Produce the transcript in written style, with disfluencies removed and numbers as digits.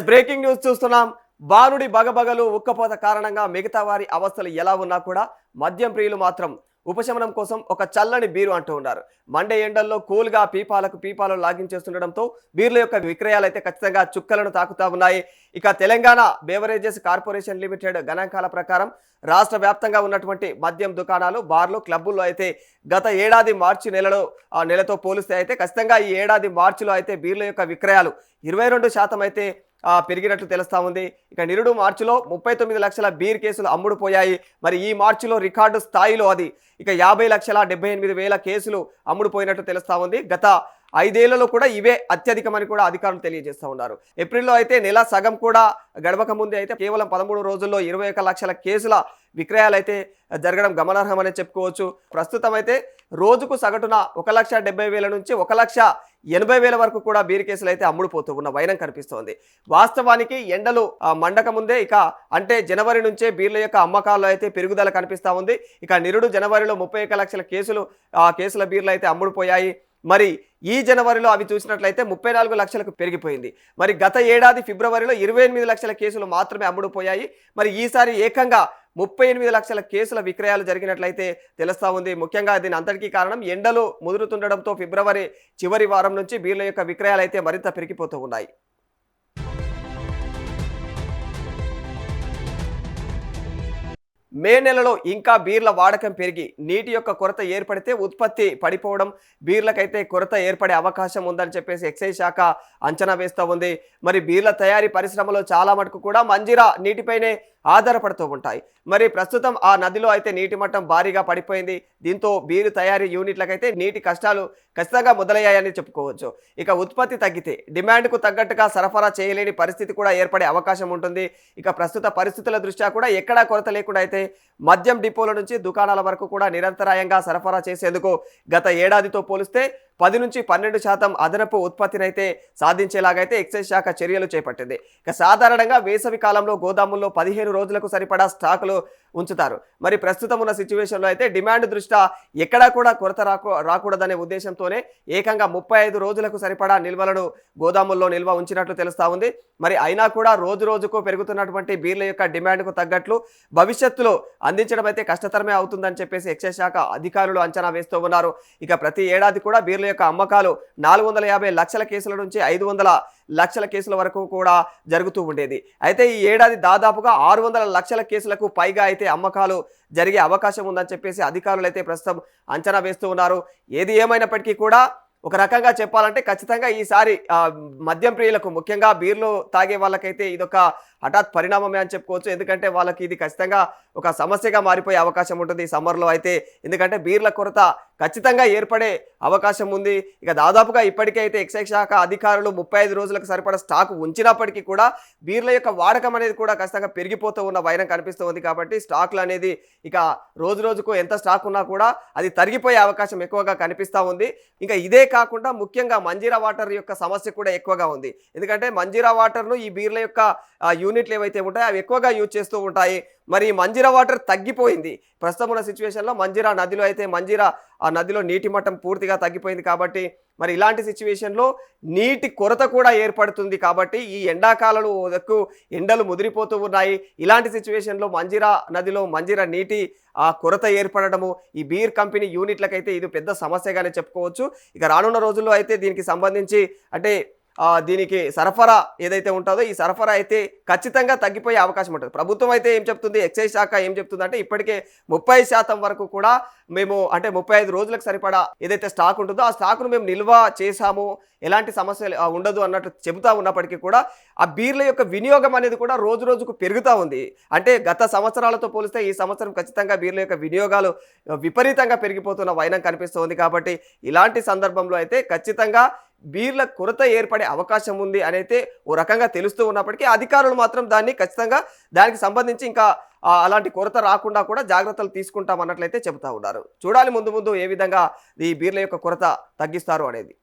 Breaking news చూస్తున్నాం. బానుడి బగబగలు ఉక్కపోత కారణంగా మిగతా వారి అవస్థలు ఎలా ఉన్నా కూడా మద్యం ప్రియులు మాత్రం ఉపశమనం కోసం ఒక చల్లని బీరు అంటూ ఉన్నారు. మండే ఎండల్లో కూల్గా పీపాలు లాగించేస్తుండడంతో బీర్ల యొక్క విక్రయాలు అయితే ఖచ్చితంగా చుక్కలను తాకుతా ఉన్నాయి. ఇక తెలంగాణ బేవరేజెస్ కార్పొరేషన్ లిమిటెడ్ గణాంకాల ప్రకారం రాష్ట్ర వ్యాప్తంగా ఉన్నటువంటి మద్యం దుకాణాలు, బార్లు, క్లబ్బుల్లో అయితే గత ఏడాది మార్చి నెలతో పోలిస్తే అయితే ఖచ్చితంగా ఈ ఏడాది మార్చిలో అయితే బీర్ల యొక్క విక్రయాలు 22% అయితే పెరిగినట్లు తెలుస్తా ఉంది. ఇక నిరుడు మార్చిలో 39 లక్షల బీర్ కేసులు అమ్ముడుపోయాయి. మరి ఈ మార్చిలో రికార్డు స్థాయిలో అది ఇక 50,78,000 కేసులు అమ్ముడుపోయినట్టు తెలుస్తా ఉంది. గత 5 ఏళ్లలో కూడా ఇవే అత్యధికమని కూడా అధికారులు తెలియజేస్తూ ఉన్నారు. ఏప్రిల్లో అయితే నెల సగం కూడా గడవక ముందే అయితే కేవలం 13 రోజుల్లో 21 లక్షల కేసుల విక్రయాలు అయితే జరగడం గమనార్హమని చెప్పుకోవచ్చు. ప్రస్తుతం అయితే రోజుకు సగటున 1,70,000 నుంచి 1,80,000 వరకు కూడా బీర్ కేసులు అయితే అమ్ముడుపోతూ ఉన్న వైనం కనిపిస్తోంది. వాస్తవానికి ఎండలు మండక ముందే అంటే జనవరి నుంచే బీర్ల యొక్క అమ్మకాల్లో అయితే పెరుగుదల కనిపిస్తూ ఉంది. ఇక నిరుడు జనవరిలో 31 లక్షల కేసుల బీర్లు అయితే అమ్ముడుపోయాయి. మరి ఈ జనవరిలో అవి చూసినట్లయితే 34 లక్షలకు పెరిగిపోయింది. మరి గత ఏడాది ఫిబ్రవరిలో 28 లక్షల కేసులు మాత్రమే అమ్ముడుపోయాయి. మరి ఈసారి ఏకంగా 38 లక్షల కేసుల విక్రయాలు జరిగినట్లయితే తెలుస్తా ఉంది. ముఖ్యంగా దీని అంతటికీ కారణం ఎండలు ముదురుతుండడంతో ఫిబ్రవరి చివరి వారం నుంచి బీర్ల యొక్క విక్రయాలు అయితే మరింత పెరిగిపోతూ ఉన్నాయి. మే నెలలో ఇంకా బీర్ల వాడకం పెరిగి నీటి యొక్క కొరత ఏర్పడితే ఉత్పత్తి పడిపోవడం, బీర్లకైతే కొరత ఏర్పడే అవకాశం ఉందని చెప్పేసి ఎక్సైజ్ శాఖ అంచనా వేస్తూ ఉంది. మరి బీర్ల తయారీ పరిశ్రమలో చాలా మటుకు కూడా మంజీరా నీటిపైనే ఆధారపడుతూ ఉంటాయి. మరి ప్రస్తుతం ఆ నదిలో అయితే నీటి మట్టం భారీగా పడిపోయింది. దీంతో బీరు తయారీ యూనిట్లకైతే నీటి కష్టాలు ఖచ్చితంగా మొదలయ్యాయని చెప్పుకోవచ్చు. ఇక ఉత్పత్తి తగ్గితే డిమాండ్కు తగ్గట్టుగా సరఫరా చేయలేని పరిస్థితి కూడా ఏర్పడే అవకాశం ఉంటుంది. ఇక ప్రస్తుత పరిస్థితుల దృష్ట్యా కూడా ఎక్కడా కొరత లేకుండా అయితే మద్యం డిపోల నుంచి దుకాణాల వరకు కూడా నిరంతరాయంగా సరఫరా చేసేందుకు గత ఏడాదితో పోలిస్తే 10 నుంచి 12% అదనపు ఉత్పత్తినైతే సాధించేలాగైతే ఎక్సైజ్ శాఖ చర్యలు చేపట్టింది. ఇక సాధారణంగా వేసవి కాలంలో గోదాముల్లో 15 రోజులకు సరిపడా స్టాకులు ఉంచుతారు. మరి ప్రస్తుతం ఉన్న సిచ్యువేషన్లో అయితే డిమాండ్ దృష్ట్యా ఎక్కడా కూడా కొరత రాకూడదనే ఉద్దేశంతోనే ఏకంగా 35 రోజులకు సరిపడా నిల్వలను గోదాముల్లో నిల్వ ఉంచినట్లు తెలుస్తా ఉంది. మరి అయినా కూడా రోజు రోజుకు పెరుగుతున్నటువంటి బీర్ల యొక్క డిమాండ్కు తగ్గట్లు భవిష్యత్తులో అందించడం అయితే కష్టతరమే అవుతుందని చెప్పేసి ఎక్సైజ్ శాఖ అధికారులు అంచనా వేస్తూ ఉన్నారు. ఇక ప్రతి ఏడాది కూడా బీర్ల యొక్క అమ్మకాలు 450 లక్షల కేసుల నుంచి 500 లక్షల కేసుల వరకు కూడా జరుగుతూ ఉండేది. అయితే ఈ ఏడాది దాదాపుగా 600 లక్షల కేసులకు పైగా అయితే అమ్మకాలు జరిగే అవకాశం ఉందని చెప్పేసి అధికారులు అయితే ప్రస్తుతం అంచనా వేస్తూ ఉన్నారు. ఏది ఏమైనప్పటికీ కూడా ఒక రకంగా చెప్పాలంటే ఖచ్చితంగా ఈసారి మద్యం ప్రియులకు, ముఖ్యంగా బీర్లు తాగే వాళ్ళకైతే ఇదొక హఠాత్ పరిణామమే అని చెప్పుకోవచ్చు. ఎందుకంటే వాళ్ళకి ఇది ఖచ్చితంగా ఒక సమస్యగా మారిపోయే అవకాశం ఉంటుంది ఈ సమ్మర్లో అయితే. ఎందుకంటే బీర్ల కొరత ఖచ్చితంగా ఏర్పడే అవకాశం ఉంది. ఇక దాదాపుగా ఇప్పటికే అయితే ఎక్సైజ్ శాఖ అధికారులు 35 రోజులకు సరిపడా స్టాక్ ఉంచినప్పటికీ కూడా బీర్ల యొక్క వాడకం అనేది కూడా ఖచ్చితంగా పెరిగిపోతూ ఉన్న వైనం కనిపిస్తూ ఉంది. కాబట్టి స్టాక్లు అనేది ఇక రోజు రోజుకు ఎంత స్టాక్ ఉన్నా కూడా అది తరిగిపోయే అవకాశం ఎక్కువగా కనిపిస్తూ ఉంది. ఇంకా ఇదే కాకుండా ముఖ్యంగా మంజీరా వాటర్ యొక్క సమస్య కూడా ఎక్కువగా ఉంది. ఎందుకంటే మంజీరా వాటర్ను ఈ బీర్ల యొక్క యూనిట్లు ఏవైతే ఉంటాయో అవి ఎక్కువగా యూజ్ చేస్తూ ఉంటాయి. మరి మంజీరా వాటర్ తగ్గిపోయింది. ప్రస్తుతం ఉన్న సిచ్యువేషన్లో మంజీరా నదిలో నీటి మట్టం పూర్తిగా తగ్గిపోయింది. కాబట్టి మరి ఇలాంటి సిచ్యువేషన్లో నీటి కొరత కూడా ఏర్పడుతుంది. కాబట్టి ఈ ఎండాకాలంలో ఎక్కువ ఎండలు ముదిరిపోతూ ఉన్నాయి. ఇలాంటి సిచ్యువేషన్లో నదిలో మంజీరా నీటి కొరత ఏర్పడడము ఈ బీర్ కంపెనీ యూనిట్లకైతే ఇది పెద్ద సమస్యగానే చెప్పుకోవచ్చు. ఇక రానున్న రోజుల్లో అయితే దీనికి సంబంధించి అంటే దీనికి సరఫరా ఏదైతే ఉంటుందో ఈ సరఫరా అయితే ఖచ్చితంగా తగ్గిపోయే అవకాశం ఉంటుంది. ప్రభుత్వం అయితే ఏం చెప్తుంది, ఎక్సైజ్ శాఖ ఏం చెప్తుంది అంటే ఇప్పటికే 30% వరకు కూడా మేము అంటే 35 రోజులకు సరిపడా ఏదైతే స్టాక్ ఉంటుందో ఆ స్టాక్ను మేము నిల్వ చేశాము, ఎలాంటి సమస్య ఉండదు అన్నట్టు చెబుతా ఉన్నప్పటికీ కూడా ఆ బీర్ల యొక్క వినియోగం అనేది కూడా రోజు రోజుకు పెరుగుతూ ఉంది. అంటే గత సంవత్సరాలతో పోలిస్తే ఈ సంవత్సరం ఖచ్చితంగా బీర్ల యొక్క వినియోగాలు విపరీతంగా పెరిగిపోతున్న వైనం కనిపిస్తుంది. కాబట్టి ఇలాంటి సందర్భంలో అయితే ఖచ్చితంగా బీర్ల కొరత ఏర్పడే అవకాశం ఉంది అని అయితే ఓ రకంగా తెలుస్తూ ఉన్నప్పటికీ అధికారులు మాత్రం దానికి సంబంధించి ఇంకా అలాంటి కొరత రాకుండా కూడా జాగ్రత్తలు తీసుకుంటామన్నట్లయితే చెబుతా ఉన్నారు. చూడాలి ముందు ఏ విధంగా ఈ బీర్ల యొక్క కొరత తగ్గిస్తారు అనేది.